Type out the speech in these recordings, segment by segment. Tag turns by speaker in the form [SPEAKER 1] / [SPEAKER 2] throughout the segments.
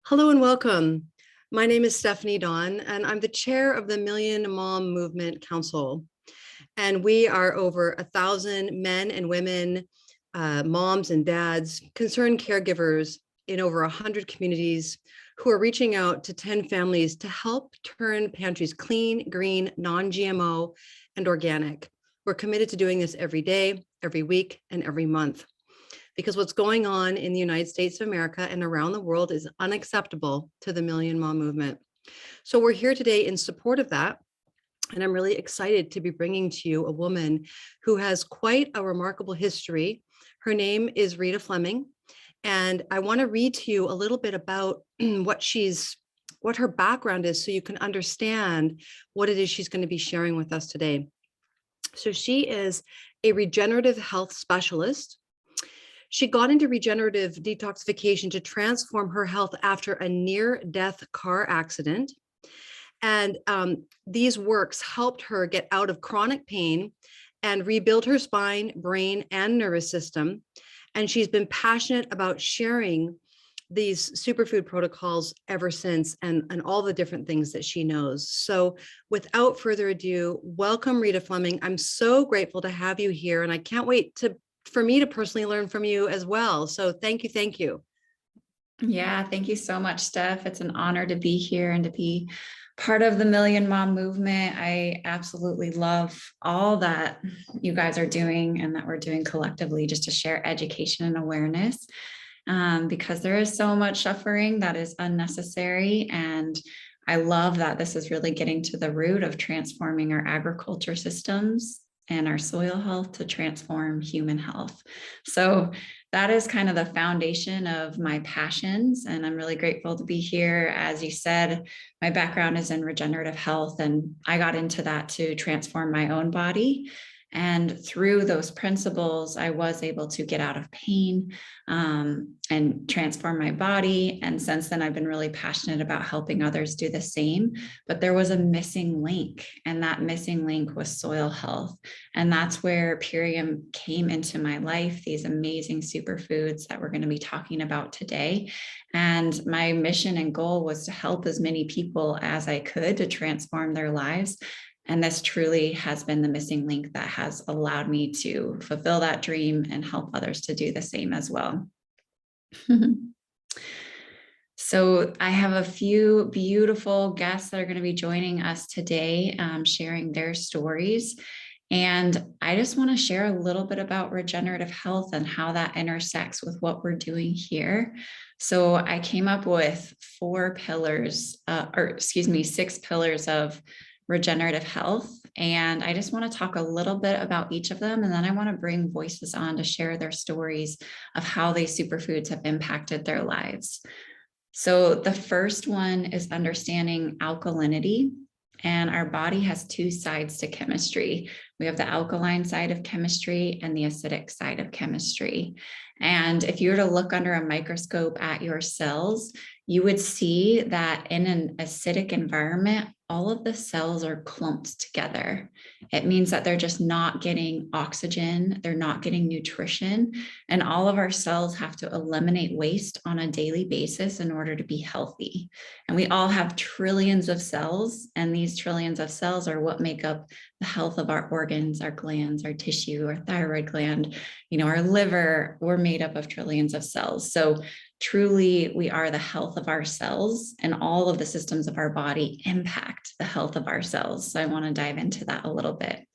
[SPEAKER 1] Hello and welcome. My name is Stephanie Dawn, and I'm the chair of the Million Mom Movement Council. And we are over 1,000 men and women, moms and dads, concerned caregivers in over 100 communities who are reaching out to 10 families to help turn pantries clean, green, non-GMO, and organic. We're committed to doing this every day, every week, and every month, because what's going on in the United States of America and around the world is unacceptable to the Million Mom movement. So we're here today in support of that. And I'm really excited to be bringing to you a woman who has quite a remarkable history. Her name is Rita Fleming. And I want to read to you a little bit about what her background is, so you can understand what it is she's going to be sharing with us today. So she is a regenerative health specialist. She got into regenerative detoxification to transform her health after a near-death car accident. And these works helped her get out of chronic pain and rebuild her spine, brain, and nervous system. And she's been passionate about sharing these superfood protocols ever since, and all the different things that she knows. So without further ado, welcome, Rita Fleming. I'm so grateful to have you here, and I can't wait for me to personally learn from you as well. So thank you, thank you.
[SPEAKER 2] Yeah, thank you so much, Steph. It's an honor to be here and to be part of the Million Mom movement. I absolutely love all that you guys are doing and that we're doing collectively, just to share education and awareness, because there is so much suffering that is unnecessary. And I love that this is really getting to the root of transforming our agriculture systems and our soil health to transform human health. So that is kind of the foundation of my passions. And I'm really grateful to be here. As you said, my background is in regenerative health, and I got into that to transform my own body. And through those principles, I was able to get out of pain and transform my body. And since then, I've been really passionate about helping others do the same. But there was a missing link, and that missing link was soil health. And that's where Purium came into my life, these amazing superfoods that we're going to be talking about today. And my mission and goal was to help as many people as I could to transform their lives. And this truly has been the missing link that has allowed me to fulfill that dream and help others to do the same as well. So I have a few beautiful guests that are going to be joining us today, sharing their stories. And I just want to share a little bit about regenerative health and how that intersects with what we're doing here. So I came up with 6 pillars of regenerative health. And I just want to talk a little bit about each of them. And then I want to bring voices on to share their stories of how these superfoods have impacted their lives. So the first one is understanding alkalinity. And our body has 2 sides to chemistry. We have the alkaline side of chemistry and the acidic side of chemistry. And if you were to look under a microscope at your cells, you would see that in an acidic environment, all of the cells are clumped together. It means that they're just not getting oxygen, they're not getting nutrition, and all of our cells have to eliminate waste on a daily basis in order to be healthy. And we all have trillions of cells, and these trillions of cells are what make up the health of our organs, our glands, our tissue, our thyroid gland, our liver. We're made up of trillions of cells. So truly, we are the health of our cells, and all of the systems of our body impact the health of our cells. So I want to dive into that a little bit.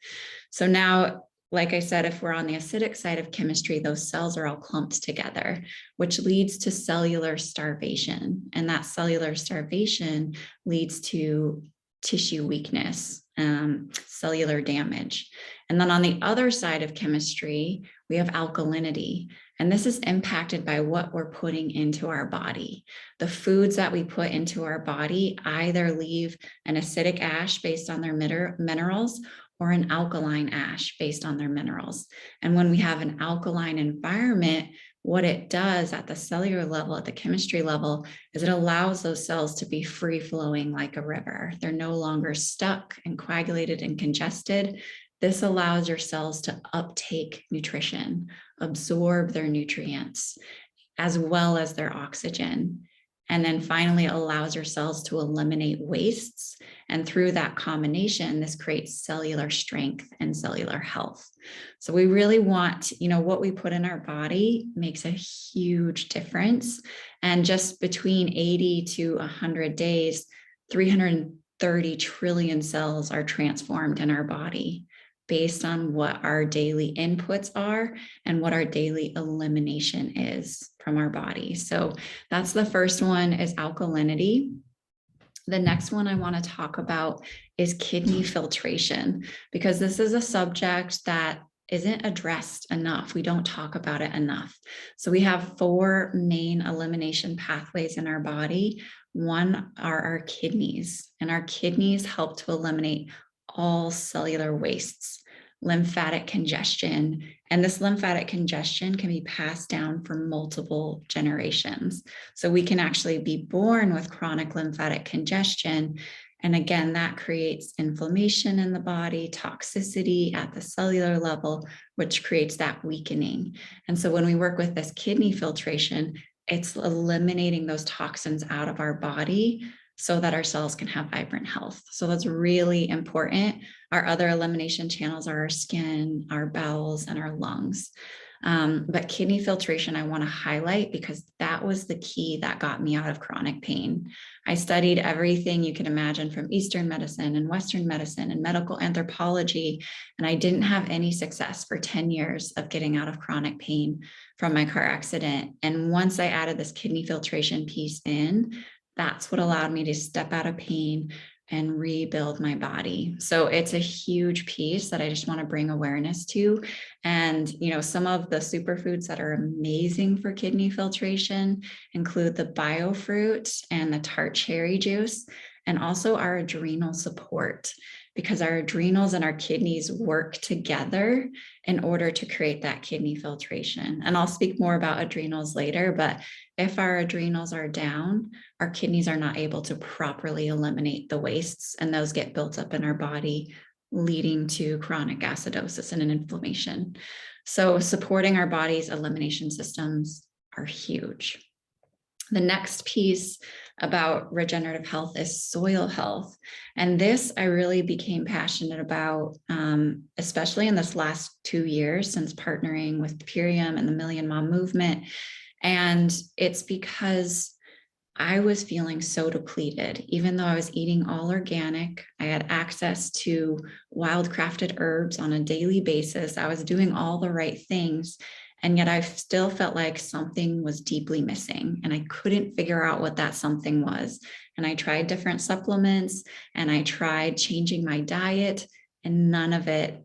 [SPEAKER 2] So now, like I said, if we're on the acidic side of chemistry, those cells are all clumped together, which leads to cellular starvation. And that cellular starvation leads to tissue weakness, cellular damage. And then on the other side of chemistry, we have alkalinity. And this is impacted by what we're putting into our body. The foods that we put into our body either leave an acidic ash based on their minerals or an alkaline ash based on their minerals. And when we have an alkaline environment, what it does at the cellular level, at the chemistry level, is it allows those cells to be free flowing like a river. They're no longer stuck and coagulated and congested. This allows your cells to uptake nutrition, absorb their nutrients, as well as their oxygen. And then finally allows your cells to eliminate wastes. And through that combination, this creates cellular strength and cellular health. So we really want, what we put in our body makes a huge difference. And just between 80 to 100 days, 330 trillion cells are transformed in our body based on what our daily inputs are and what our daily elimination is from our body. So that's the first one, is alkalinity. The next one I want to talk about is kidney filtration, because this is a subject that isn't addressed enough. We don't talk about it enough. So we have 4 main elimination pathways in our body. One are our kidneys, and our kidneys help to eliminate all cellular wastes, lymphatic congestion, and this lymphatic congestion can be passed down for multiple generations. So we can actually be born with chronic lymphatic congestion. And again, that creates inflammation in the body, toxicity at the cellular level, which creates that weakening. And so when we work with this kidney filtration, it's eliminating those toxins out of our body so that our cells can have vibrant health. So that's really important. Our other elimination channels are our skin, our bowels, and our lungs. But kidney filtration, I want to highlight because that was the key that got me out of chronic pain. I studied everything you can imagine from Eastern medicine and Western medicine and medical anthropology, and I didn't have any success for 10 years of getting out of chronic pain from my car accident. And once I added this kidney filtration piece in, that's what allowed me to step out of pain and rebuild my body. So it's a huge piece that I just want to bring awareness to. And, some of the superfoods that are amazing for kidney filtration include the biofruit and the tart cherry juice, and also our adrenal support, because our adrenals and our kidneys work together in order to create that kidney filtration. And I'll speak more about adrenals later, but if our adrenals are down, our kidneys are not able to properly eliminate the wastes, and those get built up in our body, leading to chronic acidosis and an inflammation. So supporting our body's elimination systems are huge. The next piece about regenerative health is soil health. And this I really became passionate about, especially in this last 2 years since partnering with Purium and the Million Mom movement. And it's because I was feeling so depleted. Even though I was eating all organic, I had access to wild crafted herbs on a daily basis. I was doing all the right things. And yet I still felt like something was deeply missing, and I couldn't figure out what that something was. And I tried different supplements, and I tried changing my diet, and none of it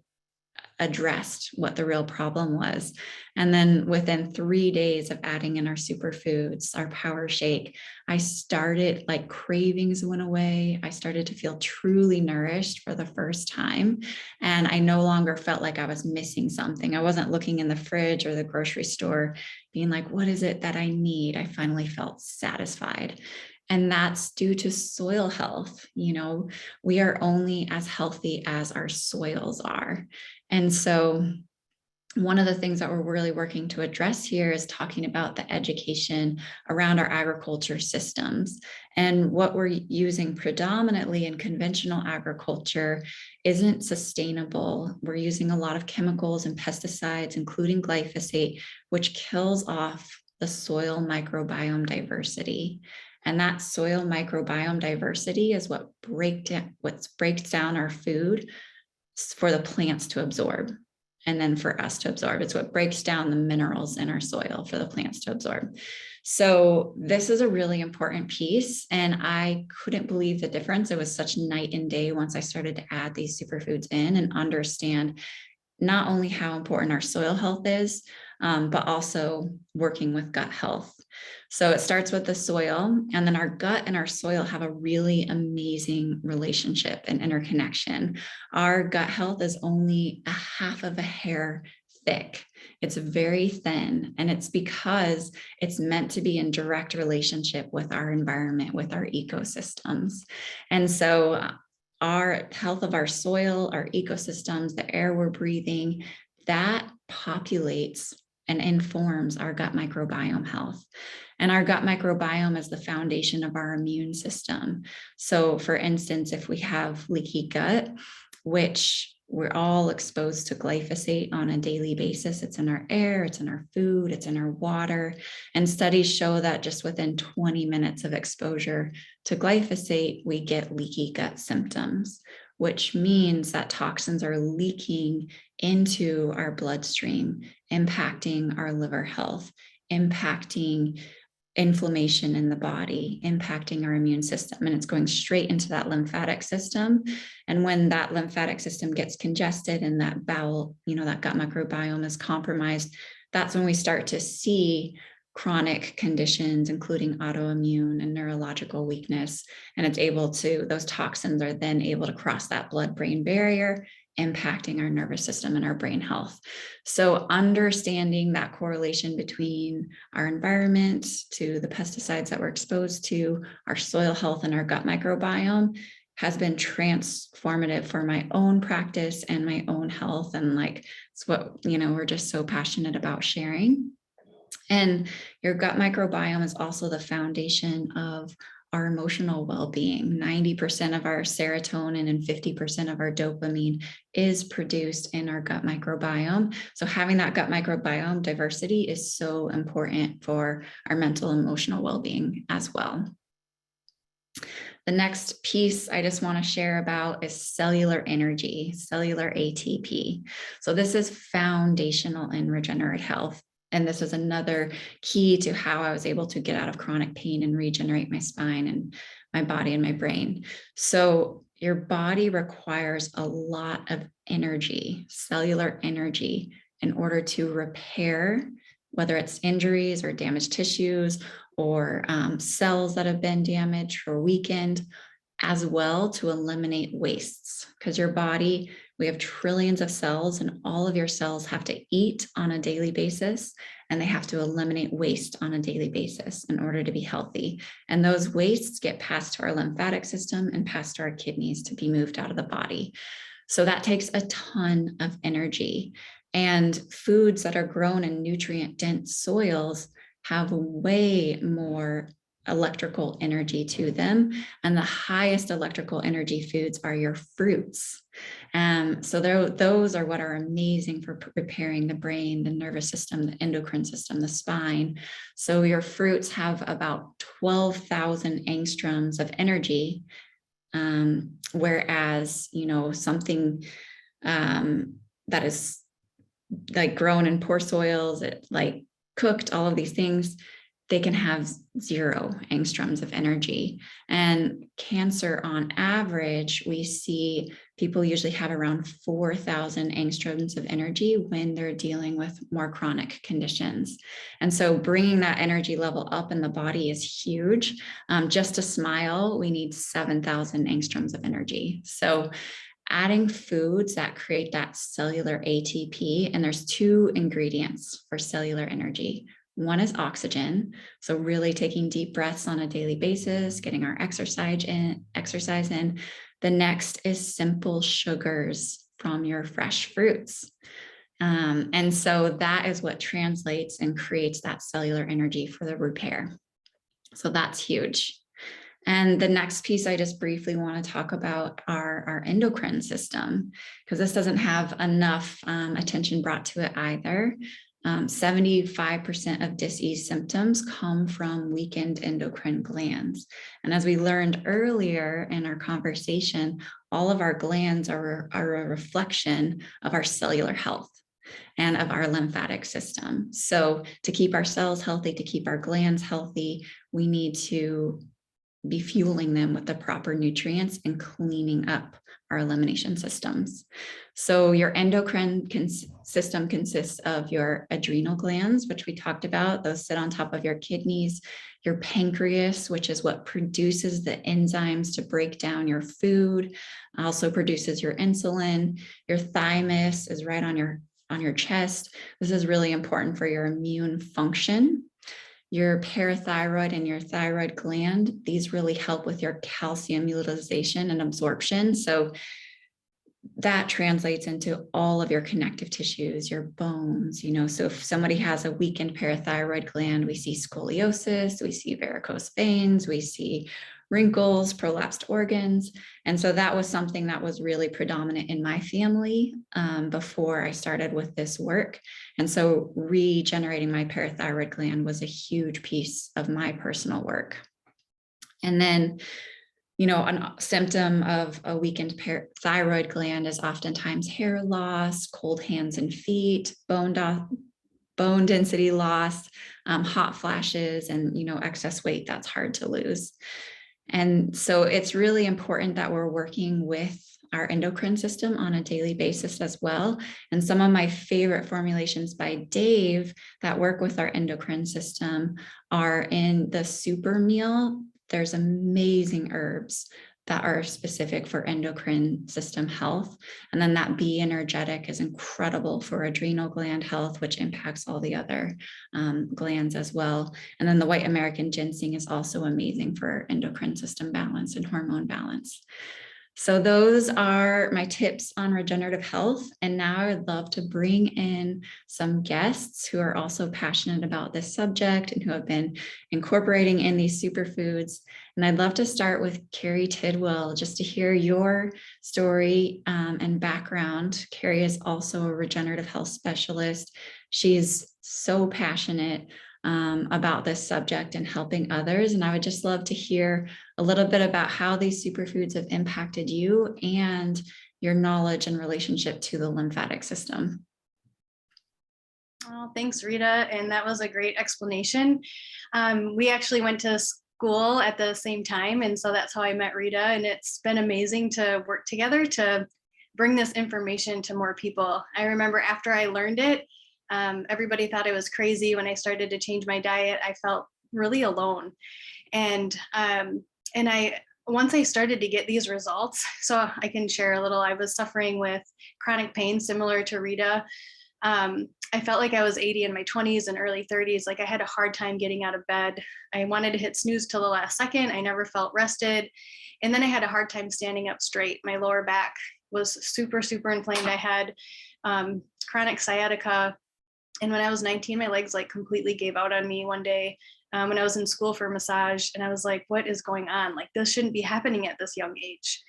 [SPEAKER 2] addressed what the real problem was. And then within 3 days of adding in our superfoods, our power shake, I started, like, cravings went away. I started to feel truly nourished for the first time. And I no longer felt like I was missing something. I wasn't looking in the fridge or the grocery store being like, what is it that I need? I finally felt satisfied. And that's due to soil health. We are only as healthy as our soils are. And so one of the things that we're really working to address here is talking about the education around our agriculture systems. And what we're using predominantly in conventional agriculture isn't sustainable. We're using a lot of chemicals and pesticides, including glyphosate, which kills off the soil microbiome diversity. And that soil microbiome diversity is what breaks down our food for the plants to absorb, and then for us to absorb. It's what breaks down the minerals in our soil for the plants to absorb. So this is a really important piece, and I couldn't believe the difference. It was such night and day once I started to add these superfoods in and understand not only how important our soil health is, but also working with gut health. So it starts with the soil, and then our gut and our soil have a really amazing relationship and interconnection. Our gut health is only a half of a hair thick. It's very thin, and it's because it's meant to be in direct relationship with our environment, with our ecosystems. And so our health of our soil, our ecosystems, the air we're breathing, that populates and informs our gut microbiome health. And our gut microbiome is the foundation of our immune system. So for instance, if we have leaky gut, which we're all exposed to glyphosate on a daily basis. It's in our air, it's in our food, it's in our water. And studies show that just within 20 minutes of exposure to glyphosate, we get leaky gut symptoms, which means that toxins are leaking into our bloodstream, impacting our liver health, impacting inflammation in the body, impacting our immune system, and it's going straight into that lymphatic system. And when that lymphatic system gets congested and that bowel, that gut microbiome is compromised, that's when we start to see chronic conditions, including autoimmune and neurological weakness. And those toxins are then able to cross that blood-brain barrier, impacting our nervous system and our brain health. So understanding that correlation between our environment to the pesticides that we're exposed to, our soil health and our gut microbiome has been transformative for my own practice and my own health. And it's what, we're just so passionate about sharing. And your gut microbiome is also the foundation of our emotional well-being. 90% of our serotonin and 50% of our dopamine is produced in our gut microbiome. So having that gut microbiome diversity is so important for our mental and emotional well-being as well. The next piece I just want to share about is cellular energy, cellular ATP. So this is foundational in regenerative health. And this is another key to how I was able to get out of chronic pain and regenerate my spine and my body and my brain. So your body requires a lot of energy, cellular energy, in order to repair, whether it's injuries or damaged tissues or cells that have been damaged or weakened, as well to eliminate wastes. Because your body, we have trillions of cells, and all of your cells have to eat on a daily basis, and they have to eliminate waste on a daily basis in order to be healthy. And those wastes get passed to our lymphatic system and passed to our kidneys to be moved out of the body. So that takes a ton of energy. And foods that are grown in nutrient-dense soils have way more electrical energy to them. And the highest electrical energy foods are your fruits. So those are what are amazing for repairing the brain, the nervous system, the endocrine system, the spine. So your fruits have about 12,000 angstroms of energy, whereas, something that is grown in poor soils, cooked, all of these things, they can have 0 angstroms of energy. And cancer, on average, we see people usually have around 4,000 angstroms of energy when they're dealing with more chronic conditions. And so bringing that energy level up in the body is huge. Just to smile, we need 7,000 angstroms of energy. So adding foods that create that cellular ATP, and there's 2 ingredients for cellular energy. One is oxygen. So really taking deep breaths on a daily basis, getting our exercise in. The next is simple sugars from your fresh fruits. And so that is what translates and creates that cellular energy for the repair. So that's huge. And the next piece I just briefly want to talk about are our endocrine system, because this doesn't have enough attention brought to it either. 75% of disease symptoms come from weakened endocrine glands. And as we learned earlier in our conversation, all of our glands are a reflection of our cellular health and of our lymphatic system. So to keep our cells healthy, to keep our glands healthy, we need to be fueling them with the proper nutrients and cleaning up our elimination systems. So your endocrine system consists of your adrenal glands, which we talked about. Those sit on top of your kidneys, your pancreas, which is what produces the enzymes to break down your food, also produces your insulin. Your thymus is right on your chest. This is really important for your immune function. your parathyroid and your thyroid gland. These really help with your calcium utilization and absorption. So that translates into all of your connective tissues, your bones, so if somebody has a weakened parathyroid gland, we see scoliosis, we see varicose veins, we see wrinkles, prolapsed organs. And so that was something that was really predominant in my family before I started with this work. And so regenerating my parathyroid gland was a huge piece of my personal work. And then a symptom of a weakened thyroid gland is oftentimes hair loss, cold hands and feet, bone density loss, hot flashes, and, excess weight that's hard to lose. And so it's really important that we're working with our endocrine system on a daily basis as well. And some of my favorite formulations by Dave that work with our endocrine system are in the super meal. There's amazing herbs that are specific for endocrine system health. And then that B energetic is incredible for adrenal gland health, which impacts all the other glands as well. And then the white American ginseng is also amazing for endocrine system balance and hormone balance. So those are my tips on regenerative health. And now I would love to bring in some guests who are also passionate about this subject and who have been incorporating in these superfoods. And I'd love to start with Carrie Tidwell, just to hear your story and background. Carrie is also a regenerative health specialist. She's so passionate about this subject and helping others. And I would just love to hear a little bit about how these superfoods have impacted you and your knowledge and relationship to the lymphatic system.
[SPEAKER 3] Oh, thanks, Rita. And that was a great explanation. We actually went to school at the same time. And so that's how I met Rita. And it's been amazing to work together to bring this information to more people. I remember after I learned it, everybody thought I was crazy. When I started to change my diet, I felt really alone. And once I started to get these results, so I can share a little, I was suffering with chronic pain similar to Rita. I felt like I was 80 in my 20s and early 30s. Like I had a hard time getting out of bed. I wanted to hit snooze till the last second. I never felt rested. And then I had a hard time standing up straight. My lower back was super, super inflamed. I had chronic sciatica. And when I was 19, my legs like completely gave out on me one day when I was in school for massage. And I was like, what is going on? Like this shouldn't be happening at this young age.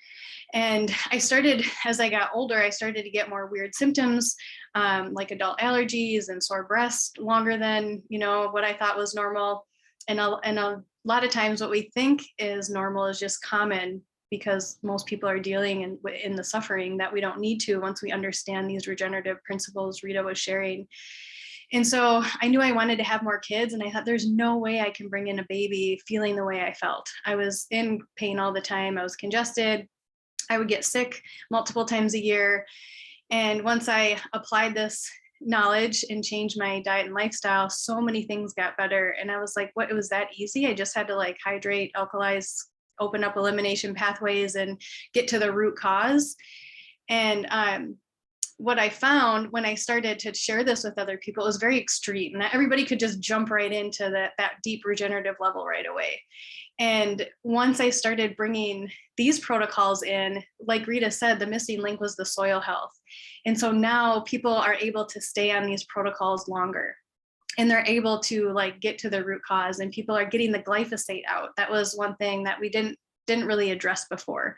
[SPEAKER 3] And I started, as I got older, I started to get more weird symptoms, like adult allergies and sore breasts longer than, what I thought was normal. And a lot of times what we think is normal is just common because most people are dealing in the suffering that we don't need to once we understand these regenerative principles Rita was sharing. And so I knew I wanted to have more kids, and I thought there's no way I can bring in a baby feeling the way I felt. I was in pain all the time. I was congested. I would get sick multiple times a year. And once I applied this knowledge and changed my diet and lifestyle, so many things got better. And I was like, what, it was that easy? I just had to like hydrate, alkalize, open up elimination pathways and get to the root cause. And what I found when I started to share this with other people, it was very extreme. Not everybody could just jump right into that deep regenerative level right away. And once I started bringing these protocols in, like Rita said, the missing link was the soil health. And so now people are able to stay on these protocols longer. And they're able to like get to the root cause, and people are getting the glyphosate out. That was one thing that we didn't really address before.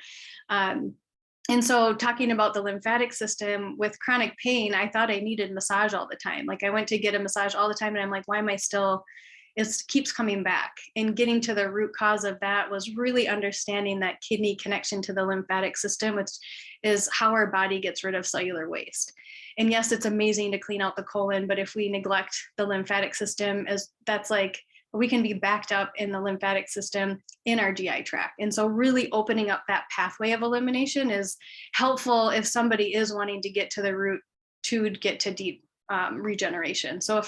[SPEAKER 3] And so talking about the lymphatic system with chronic pain, I thought I needed massage all the time. Like I went to get a massage all the time and I'm like, why am I still, it keeps coming back. And getting to the root cause of that was really understanding that kidney connection to the lymphatic system, which is how our body gets rid of cellular waste. And yes, it's amazing to clean out the colon, but if we neglect the lymphatic system, that's like, we can be backed up in the lymphatic system in our GI tract. And so really opening up that pathway of elimination is helpful if somebody is wanting to get to the root to get to deep regeneration. So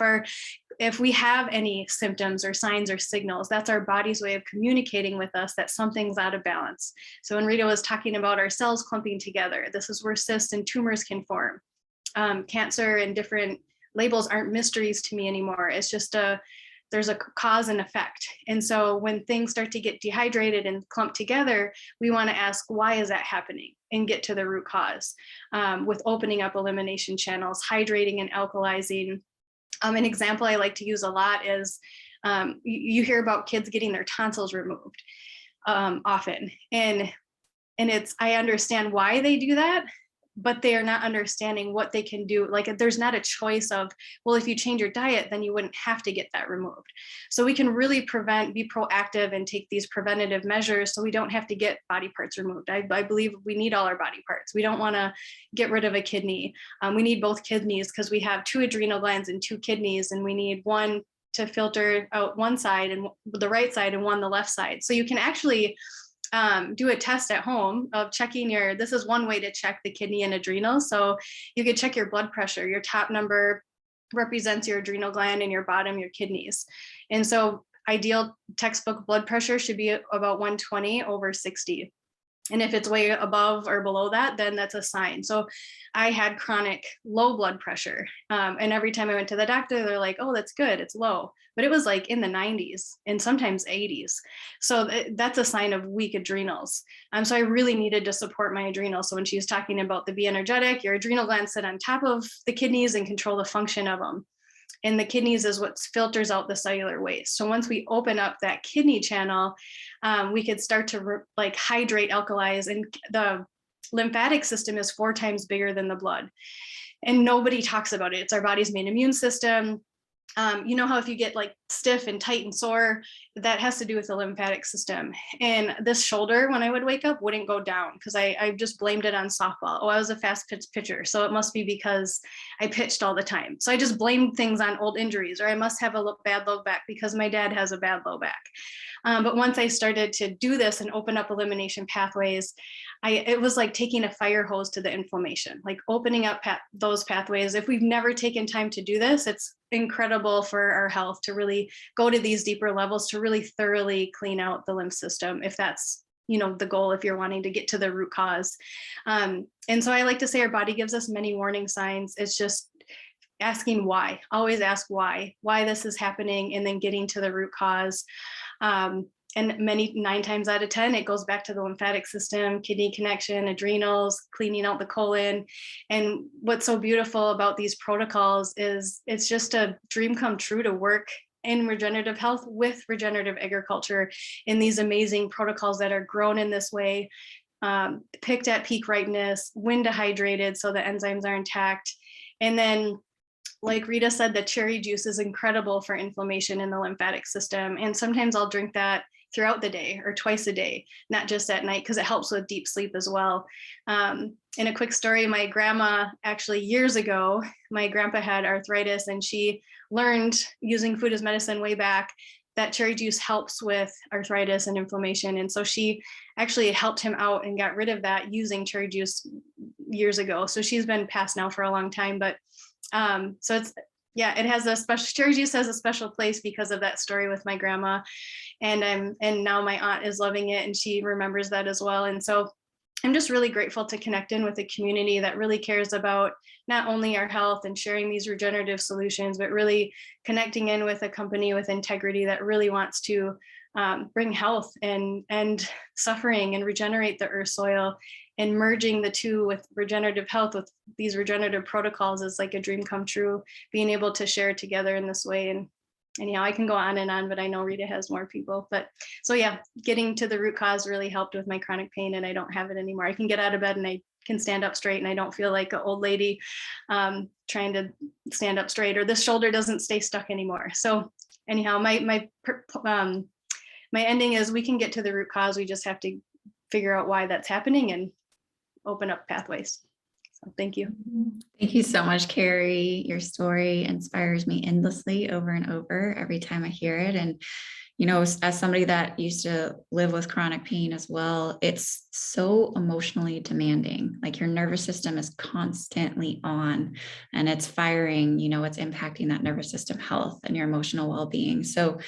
[SPEAKER 3] if we have any symptoms or signs or signals, that's our body's way of communicating with us that something's out of balance. So when Rita was talking about our cells clumping together, this is where cysts and tumors can form. Cancer and different labels aren't mysteries to me anymore. It's just there's a cause and effect. And so when things start to get dehydrated and clumped together, we want to ask, why is that happening? And get to the root cause with opening up elimination channels, hydrating and alkalizing. An example I like to use a lot is you hear about kids getting their tonsils removed often. And I understand why they do that, but they are not understanding what they can do. Like there's not a choice of, well, if you change your diet, then you wouldn't have to get that removed. So we can really be proactive and take these preventative measures so we don't have to get body parts removed. I believe we need all our body parts. We don't want to get rid of a kidney. We need both kidneys because we have 2 adrenal glands and 2 kidneys, and we need one to filter out one side and the right side and one the left side. So you can actually do a test at home of checking this is one way to check the kidney and adrenal. So you could check your blood pressure. Your top number represents your adrenal gland and your bottom, your kidneys. And so ideal textbook blood pressure should be about 120/60. And if it's way above or below that, then that's a sign. So I had chronic low blood pressure. And every time I went to the doctor, they're like, oh, that's good, it's low. But it was like in the 90s and sometimes 80s. So that's a sign of weak adrenals. So I really needed to support my adrenals. So when she was talking about the be energetic, your adrenal glands sit on top of the kidneys and control the function of them. And the kidneys is what filters out the cellular waste. So once we open up that kidney channel, we could start to hydrate, alkalize, and the lymphatic system is 4 times bigger than the blood. And nobody talks about it. It's our body's main immune system. You know how if you get like stiff and tight and sore, that has to do with the lymphatic system. And this shoulder, when I would wake up, wouldn't go down because I just blamed it on softball. Oh, I was a fast pitch pitcher, so it must be because I pitched all the time. So I just blamed things on old injuries, or I must have a bad low back because my dad has a bad low back. But once I started to do this and open up elimination pathways, it was like taking a fire hose to the inflammation, like opening up those pathways. If we've never taken time to do this, it's incredible for our health to really go to these deeper levels, to really thoroughly clean out the lymph system, if that's the goal, if you're wanting to get to the root cause. And so I like to say our body gives us many warning signs. It's just asking why. Always ask why this is happening, and then getting to the root cause. And 9 times out of 10, it goes back to the lymphatic system, kidney connection, adrenals, cleaning out the colon. And what's so beautiful about these protocols is it's just a dream come true to work in regenerative health with regenerative agriculture in these amazing protocols that are grown in this way, picked at peak ripeness, when dehydrated so the enzymes are intact. And then, like Rita said, the cherry juice is incredible for inflammation in the lymphatic system. And sometimes I'll drink that throughout the day or twice a day, not just at night, because it helps with deep sleep as well. And a quick story, my grandma, actually years ago, my grandpa had arthritis, and she learned using food as medicine way back that cherry juice helps with arthritis and inflammation. And so she actually helped him out and got rid of that using cherry juice years ago. So she's been passed now for a long time, but so it has a special, cherry juice has a special place because of that story with my grandma. And now my aunt is loving it, and she remembers that as well. And so I'm just really grateful to connect in with a community that really cares about not only our health and sharing these regenerative solutions, but really connecting in with a company with integrity that really wants to bring health and suffering and regenerate the earth soil. And merging the two with regenerative health, with these regenerative protocols, is like a dream come true, being able to share together in this way. And I can go on and on, but I know Rita has more people. But so yeah, getting to the root cause really helped with my chronic pain, and I don't have it anymore. I can get out of bed and I can stand up straight, and I don't feel like an old lady trying to stand up straight, or this shoulder doesn't stay stuck anymore. So anyhow, my ending is we can get to the root cause. We just have to figure out why that's happening and open up pathways. So thank you.
[SPEAKER 2] Thank you so much, Carrie. Your story inspires me endlessly over and over every time I hear it. And, as somebody that used to live with chronic pain as well, it's so emotionally demanding. Like your nervous system is constantly on and it's firing, it's impacting that nervous system health and your emotional well-being. So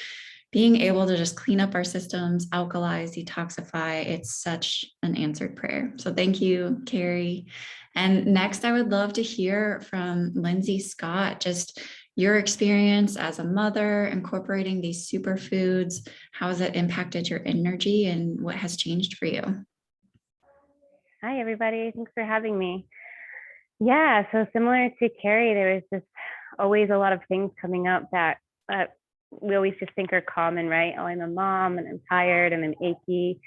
[SPEAKER 2] being able to just clean up our systems, alkalize, detoxify, it's such an answered prayer. So thank you, Carrie. And next, I would love to hear from Lindsay Scott, just your experience as a mother incorporating these superfoods. How has it impacted your energy and what has changed for you?
[SPEAKER 4] Hi, everybody. Thanks for having me. Yeah, so similar to Carrie, there was just always a lot of things coming up that we always just think are common, right? Oh, I'm a mom and I'm tired and I'm achy.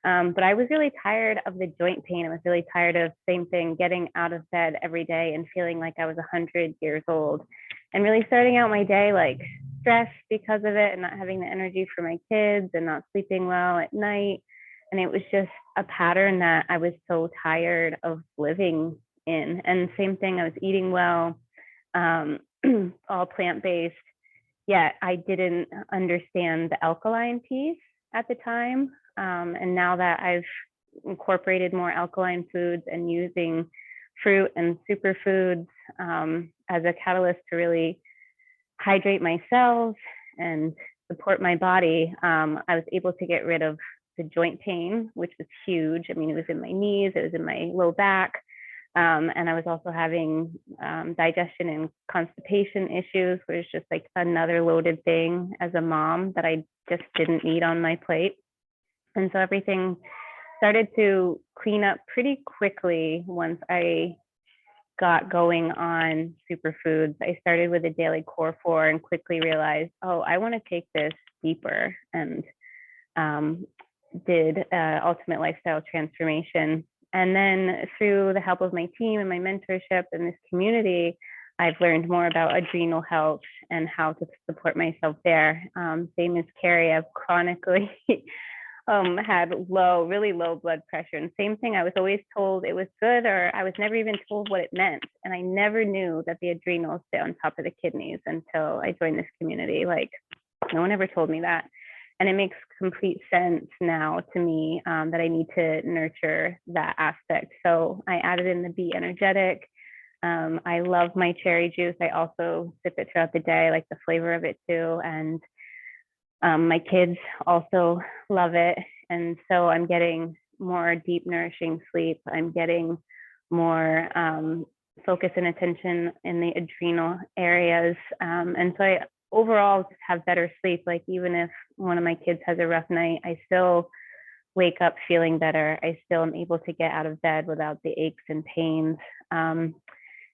[SPEAKER 4] But I was really tired of the joint pain. I was really tired of same thing, getting out of bed every day and feeling like I was 100 years old and really starting out my day like stressed because of it and not having the energy for my kids and not sleeping well at night. And it was just a pattern that I was so tired of living in. And same thing, I was eating well, all plant-based, yet I didn't understand the alkaline piece at the time. And now that I've incorporated more alkaline foods and using fruit and superfoods as a catalyst to really hydrate my cells and support my body, I was able to get rid of the joint pain, which was huge. I mean, it was in my knees, it was in my low back. And I was also having digestion and constipation issues, which is just like another loaded thing as a mom that I just didn't need on my plate. And so everything started to clean up pretty quickly once I got going on superfoods. I started with a daily core 4 and quickly realized, oh, I want to take this deeper, and did ultimate lifestyle transformation. And then through the help of my team and my mentorship and this community, I've learned more about adrenal health and how to support myself there. Same as Carrie, I've chronically had really low blood pressure. And same thing, I was always told it was good, or I was never even told what it meant. And I never knew that the adrenals sit on top of the kidneys until I joined this community. Like, no one ever told me that. And it makes complete sense now to me that I need to nurture that aspect. So I added in the Be Energetic. I love my cherry juice. I also sip it throughout the day. I like the flavor of it too. And my kids also love it. And so I'm getting more deep, nourishing sleep. I'm getting more focus and attention in the adrenal areas. And so I overall just have better sleep. Like, even if one of my kids has a rough night, I still wake up feeling better. I still am able to get out of bed without the aches and pains. And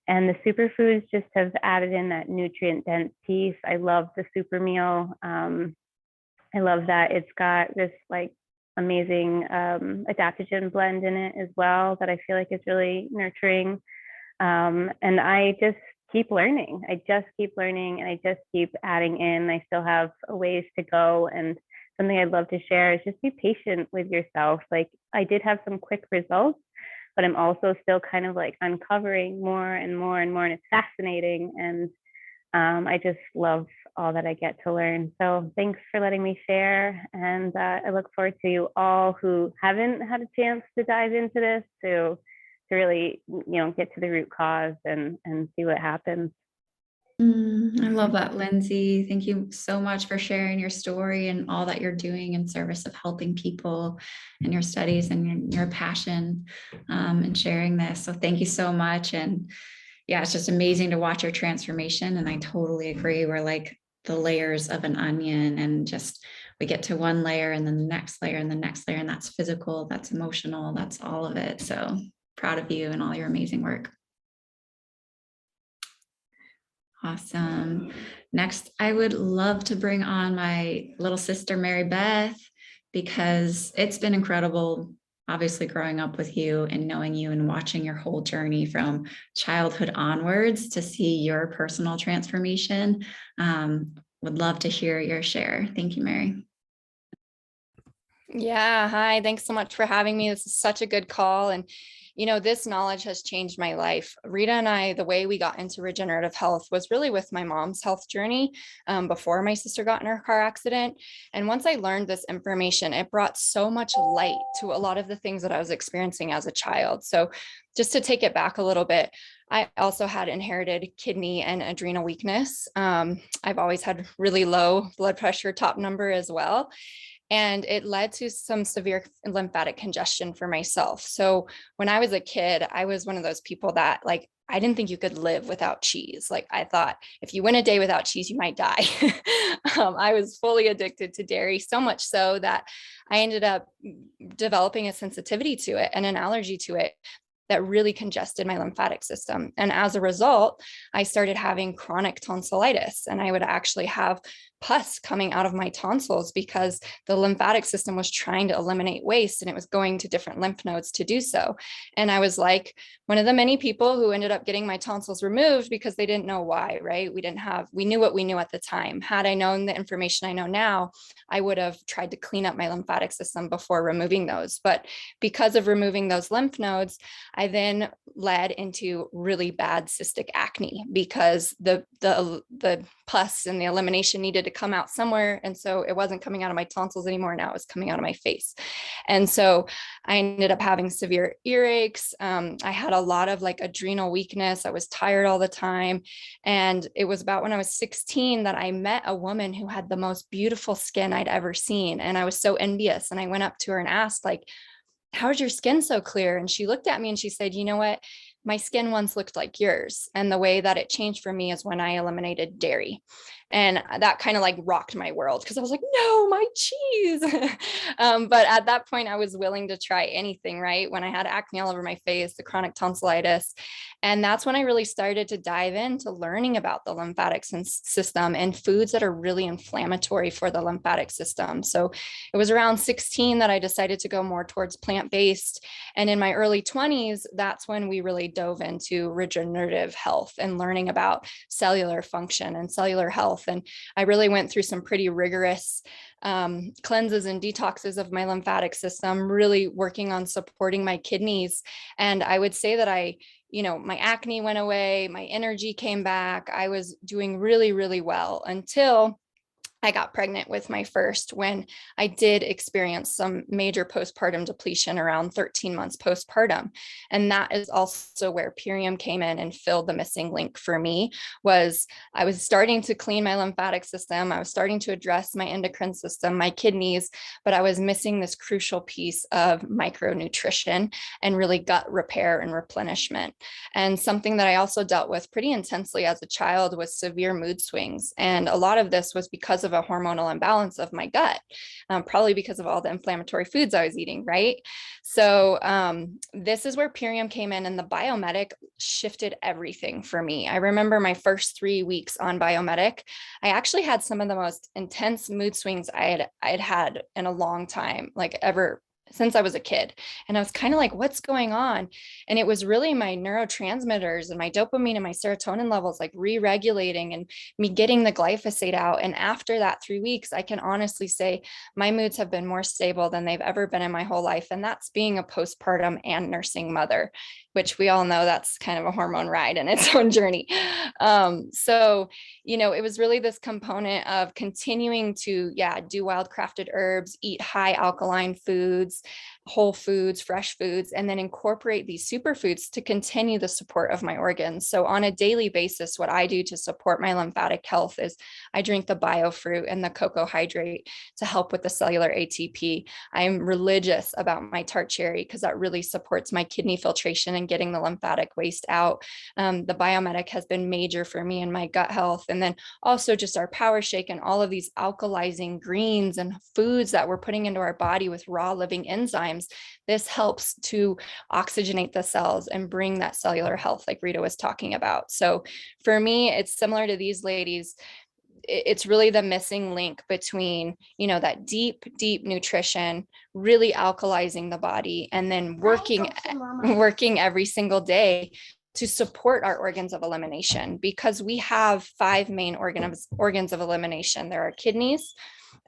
[SPEAKER 4] the superfoods just have added in that nutrient dense piece. I love the super meal. I love that it's got this like amazing adaptogen blend in it as well that I feel like is really nurturing. And I just keep learning. I just keep learning and I just keep adding in. I still have a ways to go. And something I'd love to share is just be patient with yourself. Like, I did have some quick results, but I'm also still kind of like uncovering more and more and more. And it's fascinating. And I just love all that I get to learn. So thanks for letting me share. And I look forward to you all who haven't had a chance to dive into this to really, get to the root cause and see what happens.
[SPEAKER 2] I love that, Lindsay. Thank you so much for sharing your story and all that you're doing in service of helping people and your studies and your passion and sharing this. So thank you so much. And yeah, it's just amazing to watch your transformation. And I totally agree. We're like the layers of an onion, and just we get to one layer and then the next layer and the next layer. And that's physical, that's emotional, that's all of it. So proud of you and all your amazing work. Awesome. Next, I would love to bring on my little sister, Mary Beth, because it's been incredible, obviously growing up with you and knowing you and watching your whole journey from childhood onwards to see your personal transformation. Would love to hear your share. Thank you, Mary.
[SPEAKER 5] Yeah, hi. Thanks so much for having me. This is such a good call. And, this knowledge has changed my life. Rita and I, the way we got into regenerative health was really with my mom's health journey before my sister got in her car accident. And once I learned this information, it brought so much light to a lot of the things that I was experiencing as a child. So just to take it back a little bit, I also had inherited kidney and adrenal weakness. I've always had really low blood pressure, top number as well. And it led to some severe lymphatic congestion for myself. So when I was a kid, I was one of those people that I didn't think you could live without cheese. Like I thought if you went a day without cheese, you might die. I was fully addicted to dairy, so much so that I ended up developing a sensitivity to it and an allergy to it that really congested my lymphatic system. And as a result, I started having chronic tonsillitis, and I would actually have pus coming out of my tonsils because the lymphatic system was trying to eliminate waste and it was going to different lymph nodes to do so. And I was like one of the many people who ended up getting my tonsils removed because they didn't know why, right? We knew what we knew at the time. Had I known the information I know now, I would have tried to clean up my lymphatic system before removing those. But because of removing those lymph nodes, I then led into really bad cystic acne because the pus and the elimination needed to come out somewhere. And so it wasn't coming out of my tonsils anymore. Now it was coming out of my face. And so I ended up having severe earaches. I had a lot of like adrenal weakness. I was tired all the time. And it was about when I was 16 that I met a woman who had the most beautiful skin I'd ever seen. And I was so envious. And I went up to her and asked, like, how's your skin so clear? And she looked at me and she said, you know what? My skin once looked like yours. And the way that it changed for me is when I eliminated dairy. And that kind of like rocked my world because I was like, no, my cheese. But at that point, I was willing to try anything, right? When I had acne all over my face, the chronic tonsillitis. And that's when I really started to dive into learning about the lymphatic system and foods that are really inflammatory for the lymphatic system. So it was around 16 that I decided to go more towards plant-based. And in my early 20s, that's when we really dove into regenerative health and learning about cellular function and cellular health. And I really went through some pretty rigorous cleanses and detoxes of my lymphatic system, really working on supporting my kidneys. And I would say that my acne went away, my energy came back. I was doing really, really well until I got pregnant with my first, when I did experience some major postpartum depletion around 13 months postpartum. And that is also where Purium came in and filled the missing link for me. Was I was starting to clean my lymphatic system. I was starting to address my endocrine system, my kidneys, but I was missing this crucial piece of micronutrition and really gut repair and replenishment. And something that I also dealt with pretty intensely as a child was severe mood swings. And a lot of this was because of a hormonal imbalance of my gut, probably because of all the inflammatory foods I was eating, right? So this is where Purium came in, and the Biomedic shifted everything for me. I remember my first 3 weeks on Biomedic, I actually had some of the most intense mood swings I had in a long time, like ever since I was a kid. And I was kind of like, what's going on? And it was really my neurotransmitters and my dopamine and my serotonin levels like re-regulating and me getting the glyphosate out. And after that 3 weeks, I can honestly say my moods have been more stable than they've ever been in my whole life. And that's being a postpartum and nursing mother, which we all know that's kind of a hormone ride in its own journey. So, it was really this component of continuing to, do wildcrafted herbs, eat high alkaline foods, whole foods, fresh foods, and then incorporate these superfoods to continue the support of my organs. So on a daily basis, what I do to support my lymphatic health is I drink the biofruit and the cocoa hydrate to help with the cellular ATP. I'm religious about my tart cherry because that really supports my kidney filtration and getting the lymphatic waste out. The Biomedic has been major for me in my gut health. And then also just our power shake and all of these alkalizing greens and foods that we're putting into our body with raw living enzymes. This helps to oxygenate the cells and bring that cellular health like Rita was talking about. So for me, it's similar to these ladies. It's really the missing link between, that deep nutrition, really alkalizing the body, and then working every single day to support our organs of elimination, because we have 5 main organs of elimination. There are kidneys,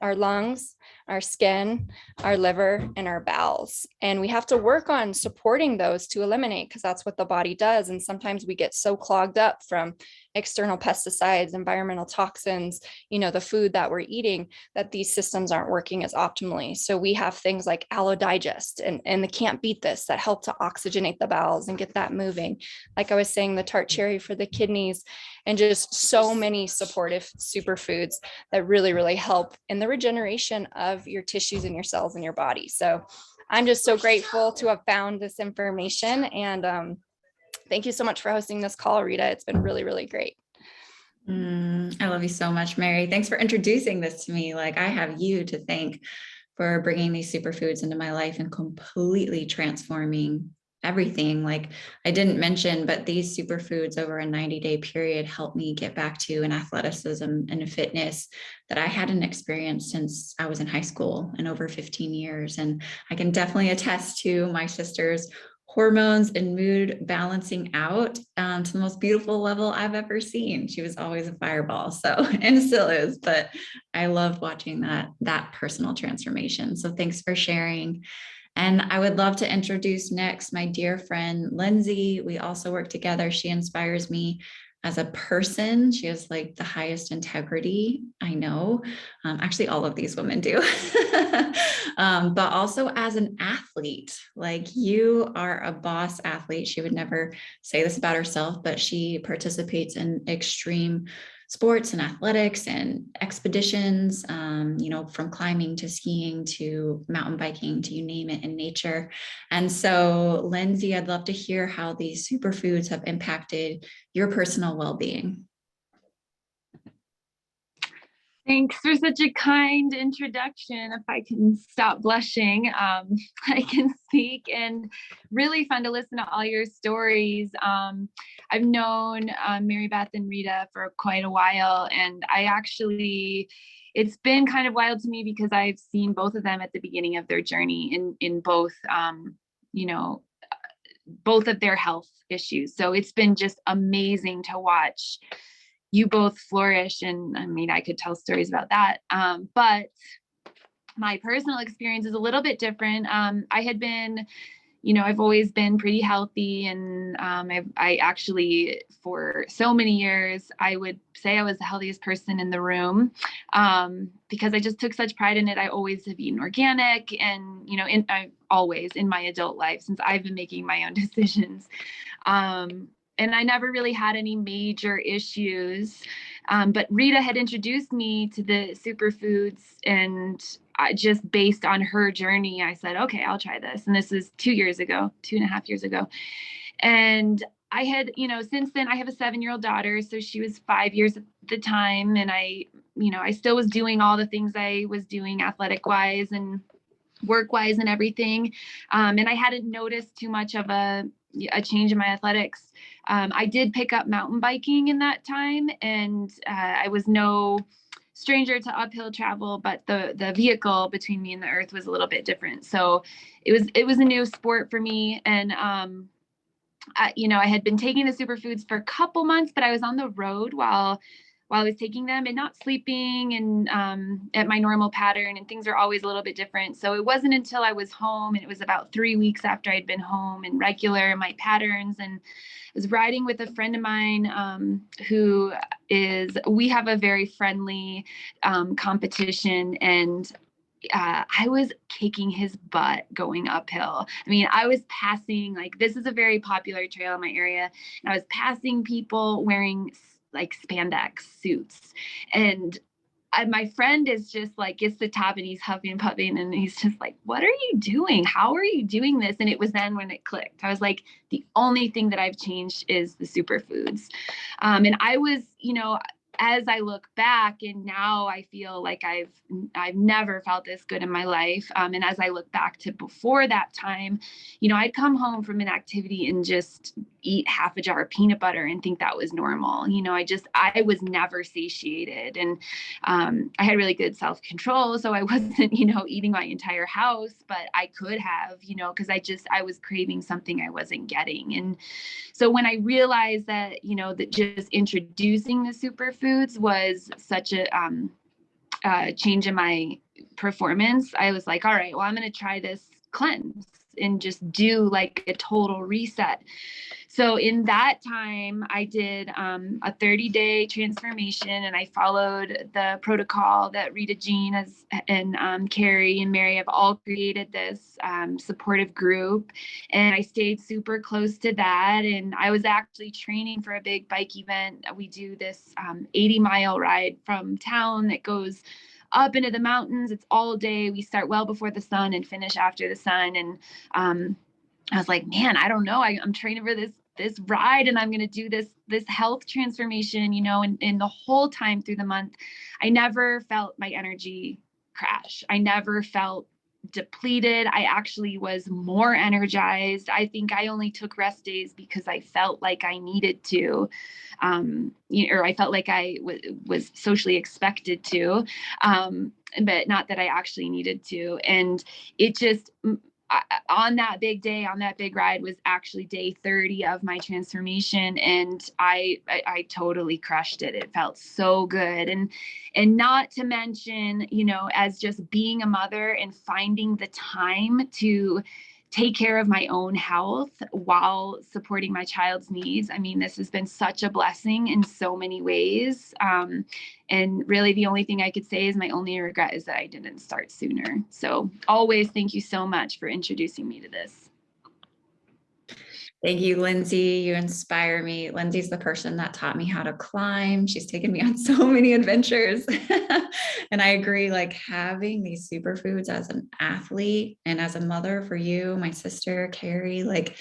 [SPEAKER 5] our lungs, our skin, our liver, and our bowels. And we have to work on supporting those to eliminate, because that's what the body does. And sometimes we get so clogged up from external pesticides, environmental toxins, the food that we're eating, that these systems aren't working as optimally. So we have things like Aloe Digest and the Can't Beat This that help to oxygenate the bowels and get that moving. Like I was saying, the tart cherry for the kidneys, and just so many supportive superfoods that really, really help in the regeneration of your tissues and your cells in your body. So I'm just so grateful to have found this information. And thank you so much for hosting this call, Rita. It's been really, really great.
[SPEAKER 2] I love you so much, Mary. Thanks for introducing this to me. Like, I have you to thank for bringing these superfoods into my life and completely transforming everything. Like, I didn't mention, but these superfoods over a 90-day period helped me get back to an athleticism and a fitness that I hadn't experienced since I was in high school in over 15 years. And I can definitely attest to my sister's hormones and mood balancing out to the most beautiful level I've ever seen. She was always a fireball, so, and still is, but I loved watching that personal transformation. So thanks for sharing. And I would love to introduce next my dear friend, Lindsay. We also work together. She inspires me as a person. She has like the highest integrity I know. Actually, all of these women do. But also as an athlete, like, you are a boss athlete. She would never say this about herself, but she participates in extreme sports and athletics and expeditions, from climbing to skiing to mountain biking to you name it in nature. And so, Lindsay, I'd love to hear how these superfoods have impacted your personal well-being.
[SPEAKER 6] Thanks for such a kind introduction. If I can stop blushing, I can speak, and really fun to listen to all your stories. I've known Mary Beth and Rita for quite a while, and it's been kind of wild to me because I've seen both of them at the beginning of their journey in both, both of their health issues. So it's been just amazing to watch you both flourish. And I mean, I could tell stories about that. But my personal experience is a little bit different. I had been, I've always been pretty healthy. And I actually, for so many years, I would say I was the healthiest person in the room because I just took such pride in it. I always have eaten organic and, always in my adult life since I've been making my own decisions. And I never really had any major issues. But Rita had introduced me to the superfoods, and just based on her journey, I said, okay, I'll try this. And this is 2.5 years ago. And I had, since then I have a 7-year-old daughter. So she was 5 years at the time. And I still was doing all the things I was doing athletic wise and work wise and everything. And I hadn't noticed too much of a change in my athletics. I did pick up mountain biking in that time, and I was no stranger to uphill travel, but the vehicle between me and the earth was a little bit different. So it was a new sport for me. And I had been taking the superfoods for a couple months, but I was on the road while I was taking them and not sleeping and at my normal pattern, and things are always a little bit different. So it wasn't until I was home, and it was about 3 weeks after I'd been home and regular in my patterns, and I was riding with a friend of mine we have a very friendly competition, and I was kicking his butt going uphill. I mean, I was passing, this is a very popular trail in my area, and I was passing people wearing spandex suits, and my friend is just gets the top and he's huffing and puffing, and he's just like, what are you doing? How are you doing this? And it was then when it clicked. I was like, the only thing that I've changed is the superfoods. And I was, as I look back, and now I feel like I've never felt this good in my life. And as I look back to before that time, I'd come home from an activity and just eat half a jar of peanut butter and think that was normal. I was never satiated, and I had really good self-control. So I wasn't, eating my entire house, but I could have, because I was craving something I wasn't getting. And so when I realized that, that just introducing the superfoods was such a change in my performance, I was like, all right, well, I'm going to try this cleanse and just do a total reset. So in that time, I did a 30-day transformation, and I followed the protocol that Rita Jean and Carrie and Mary have all created, this supportive group. And I stayed super close to that. And I was actually training for a big bike event. We do this 80-mile ride from town that goes up into the mountains. It's all day. We start well before the sun and finish after the sun. And I was like, man, I don't know. I'm training for this this ride and I'm going to do this health transformation, you know, and the whole time through the month, I never felt my energy crash. I never felt depleted. I actually was more energized. I think I only took rest days because I felt like I needed to, or I felt like I was socially expected to, but not that I actually needed to. And it just, on that big day, on that big ride was actually day 30 of my transformation. And I totally crushed it. It felt so good. And not to mention, you know, as just being a mother and finding the time to take care of my own health while supporting my child's needs. I mean, this has been such a blessing in so many ways. And really the only thing I could say is my only regret is that I didn't start sooner. So always thank you so much for introducing me to this.
[SPEAKER 2] Thank you, Lindsay. You inspire me. Lindsay's the person that taught me how to climb. She's taken me on so many adventures. And I agree, like having these superfoods as an athlete and as a mother for you, my sister, Carrie, like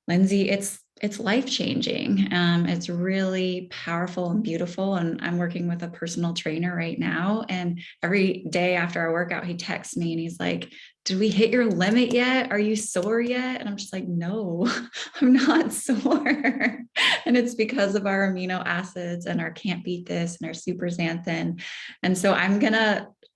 [SPEAKER 2] Lindsay, it's life-changing. It's really powerful and beautiful. And I'm working with a personal trainer right now. And every day after our workout, he texts me and he's like, did we hit your limit yet? Are you sore yet? And I'm just like, no, I'm not sore. And it's because of our amino acids and our can't beat this and our super xanthan. And so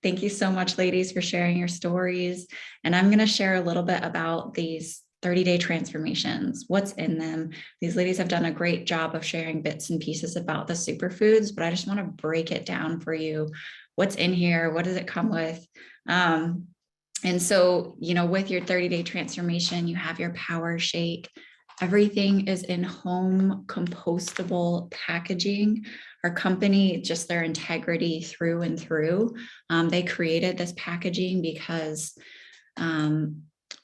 [SPEAKER 2] thank you so much, ladies, for sharing your stories. And I'm going to share a little bit about these 30-day transformations, what's in them. These ladies have done a great job of sharing bits and pieces about the superfoods, but I just want to break it down for you. What's in here? What does it come with? And so, you know, with your 30-day transformation, you have your power shake. Everything is in home compostable packaging. Our company, just their integrity through and through, they created this packaging because all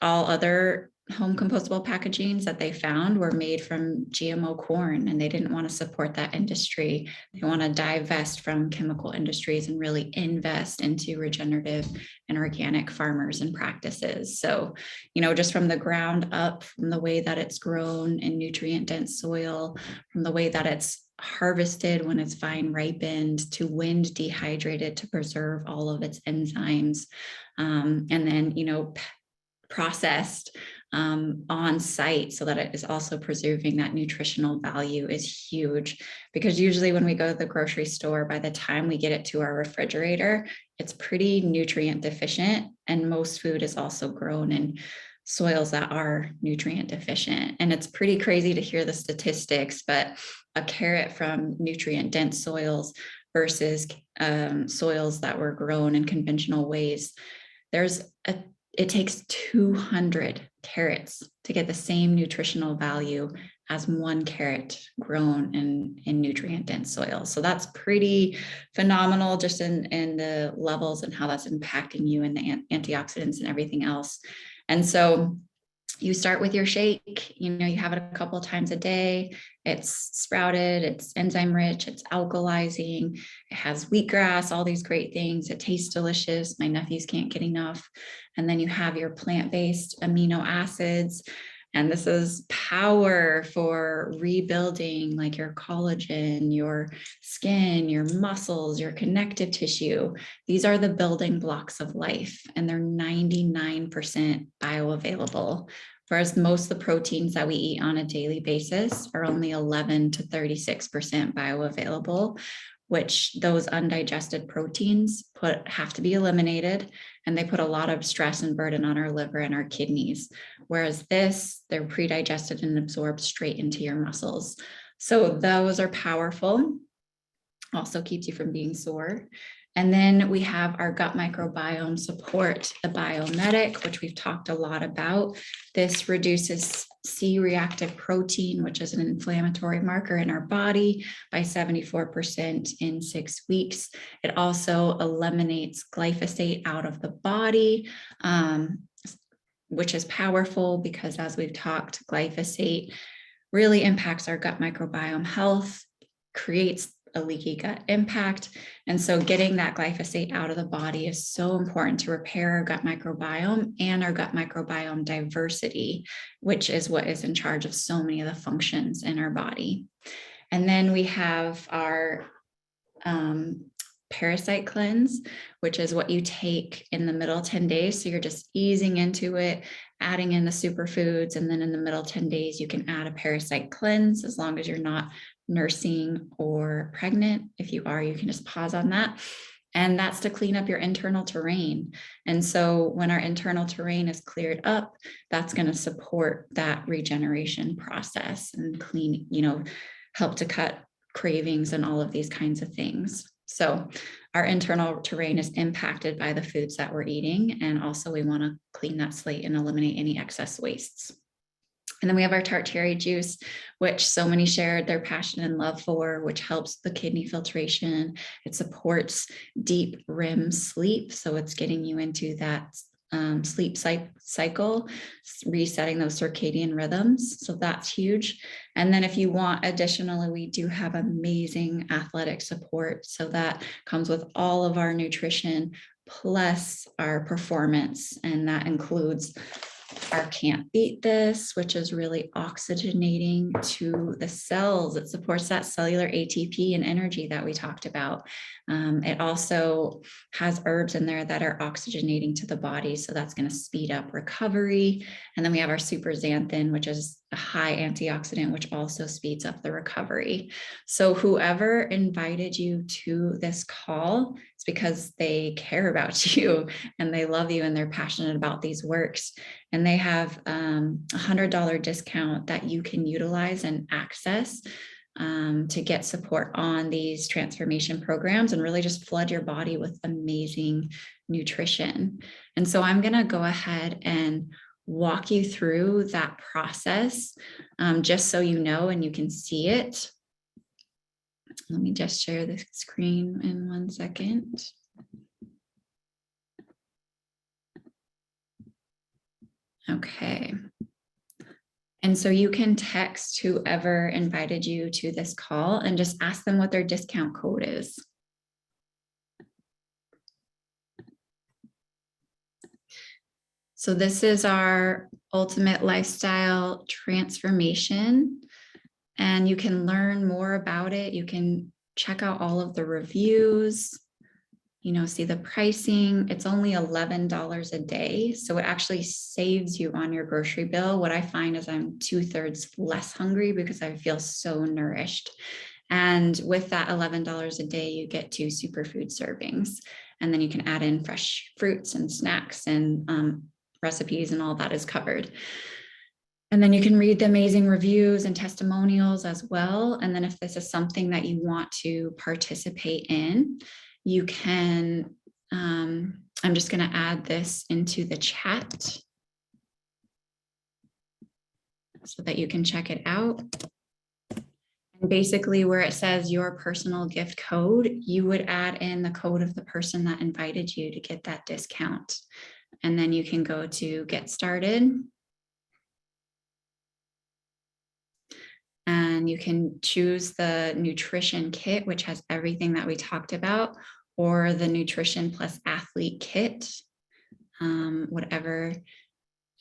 [SPEAKER 2] other home compostable packagings that they found were made from GMO corn, and they didn't want to support that industry. They want to divest from chemical industries and really invest into regenerative and organic farmers and practices. So, you know, just from the ground up, from the way that it's grown in nutrient dense soil, from the way that it's harvested when it's vine ripened, to wind dehydrated to preserve all of its enzymes, and then, you know, processed on site so that it is also preserving that nutritional value is huge. Because usually when we go to the grocery store, by the time we get it to our refrigerator, it's pretty nutrient deficient. And most food is also grown in soils that are nutrient deficient. And it's pretty crazy to hear the statistics, but a carrot from nutrient dense soils versus soils that were grown in conventional ways, it takes 200 carrots to get the same nutritional value as one carrot grown in nutrient dense soil. So that's pretty phenomenal just in the levels and how that's impacting you and the antioxidants and everything else. And so you start with your shake, you know, you have it a couple of times a day. It's sprouted, it's enzyme rich, it's alkalizing, it has wheatgrass, all these great things. It tastes delicious. My nephews can't get enough. And then you have your plant-based amino acids. And this is power for rebuilding like your collagen, your skin, your muscles, your connective tissue. These are the building blocks of life, and they're 99% bioavailable. Whereas most of the proteins that we eat on a daily basis are only 11 to 36% bioavailable, which those undigested proteins have to be eliminated, and they put a lot of stress and burden on our liver and our kidneys. Whereas they're pre-digested and absorbed straight into your muscles. So those are powerful. Also keeps you from being sore. And then we have our gut microbiome support, the Biomedic, which we've talked a lot about. This reduces C-reactive protein, which is an inflammatory marker in our body, by 74% in 6 weeks. It also eliminates glyphosate out of the body, which is powerful because, as we've talked, glyphosate really impacts our gut microbiome health, creates a leaky gut impact. And so getting that glyphosate out of the body is so important to repair our gut microbiome and our gut microbiome diversity, which is what is in charge of so many of the functions in our body. And then we have our parasite cleanse, which is what you take in the middle 10 days. So you're just easing into it, adding in the superfoods. And then in the middle 10 days, you can add a parasite cleanse as long as you're not nursing or pregnant. If you are, you can just pause on that. And that's to clean up your internal terrain. And so when our internal terrain is cleared up, that's going to support that regeneration process and clean, help to cut cravings and all of these kinds of things. So our internal terrain is impacted by the foods that we're eating. And also we want to clean that slate and eliminate any excess wastes. And then we have our tart cherry juice, which so many shared their passion and love for, which helps the kidney filtration. It supports deep REM sleep. So it's getting you into that sleep cycle, resetting those circadian rhythms. So that's huge. And then if you want, additionally, we do have amazing athletic support. So that comes with all of our nutrition plus our performance. And that includes our Can't Beat This, which is really oxygenating to the cells. It supports that cellular ATP and energy that we talked about. It also has herbs in there that are oxygenating to the body. So that's going to speed up recovery. And then we have our super xanthan, which is a high antioxidant, which also speeds up the recovery. So whoever invited you to this call, it's because they care about you and they love you and they're passionate about these works. And they have $100 discount that you can utilize and access to get support on these transformation programs and really just flood your body with amazing nutrition. And so I'm going to go ahead and walk you through that process just so you know and you can see it. Let me just share the screen in 1 second. Okay. And so you can text whoever invited you to this call and just ask them what their discount code is. So this is our ultimate lifestyle transformation, and you can learn more about it. You can check out all of the reviews, see the pricing. It's only $11 a day. So it actually saves you on your grocery bill. What I find is I'm 2/3 less hungry because I feel so nourished. And with that $11 a day, you get 2 superfood servings. And then you can add in fresh fruits and snacks and recipes, and all that is covered. And then you can read the amazing reviews and testimonials as well. And then if this is something that you want to participate in, you can, I'm just going to add this into the chat so that you can check it out. And basically where it says your personal gift code, you would add in the code of the person that invited you to get that discount. And then you can go to get started. And you can choose the nutrition kit, which has everything that we talked about, or the nutrition plus athlete kit, whatever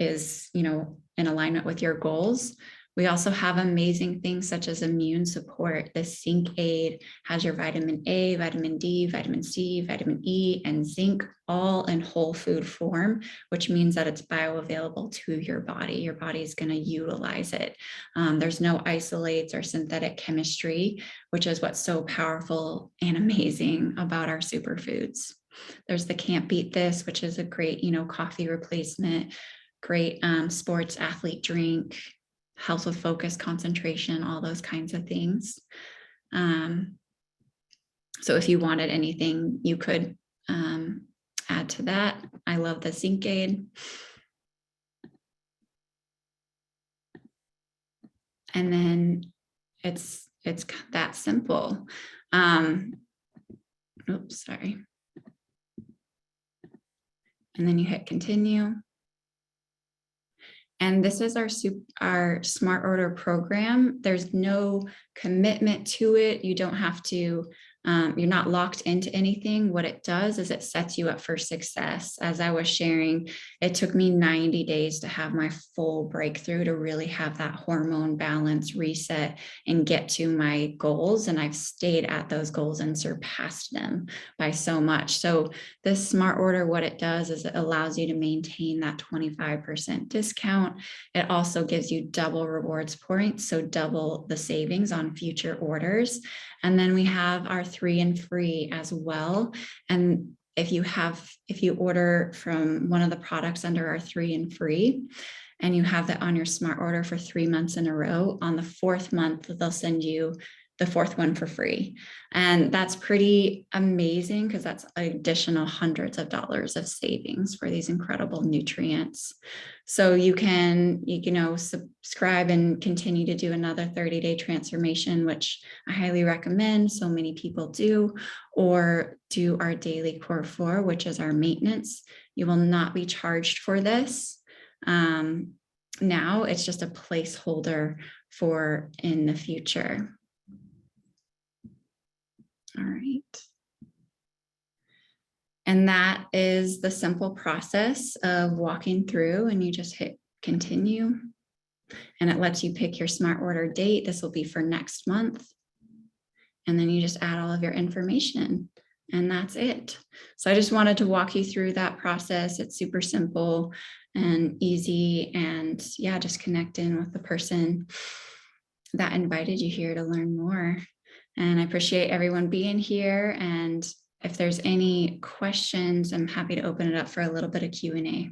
[SPEAKER 2] is, in alignment with your goals. We also have amazing things such as immune support. The Zinc Aid has your vitamin A, vitamin D, vitamin C, vitamin E, and zinc all in whole food form, which means that it's bioavailable to your body. Your body is going to utilize it. There's no isolates or synthetic chemistry, which is what's so powerful and amazing about our superfoods. There's the Can't Beat This, which is a great, coffee replacement, great sports athlete drink, helps with focus, concentration, all those kinds of things. So if you wanted anything, you could add to that. I love the Zinc Aid. And then it's that simple. Oops, sorry. And then you hit continue. And this is our Smart Order program. There's no commitment to it. You don't have to, you're not locked into anything. What it does is it sets you up for success. As I was sharing, it took me 90 days to have my full breakthrough, to really have that hormone balance reset and get to my goals. And I've stayed at those goals and surpassed them by so much. So this Smart Order, what it does is it allows you to maintain that 25% discount. It also gives you double rewards points, so double the savings on future orders. And then we have our 3 and free as well. And if you order from one of the products under our 3 and free, and you have that on your Smart Order for 3 months in a row, on the 4th month, they'll send you the 4th one for free. And that's pretty amazing, because that's additional hundreds of dollars of savings for these incredible nutrients. So you can, subscribe and continue to do another 30-day transformation, which I highly recommend. So many people do, or do our daily core 4, which is our maintenance. You will not be charged for this. Now it's just a placeholder for in the future. All right. And that is the simple process of walking through, and you just hit continue. And it lets you pick your Smart Order date. This will be for next month. And then you just add all of your information, and that's it. So I just wanted to walk you through that process. It's super simple and easy. And yeah, just connect in with the person that invited you here to learn more. And I appreciate everyone being here. And if there's any questions, I'm happy to open it up for a little bit of Q&A.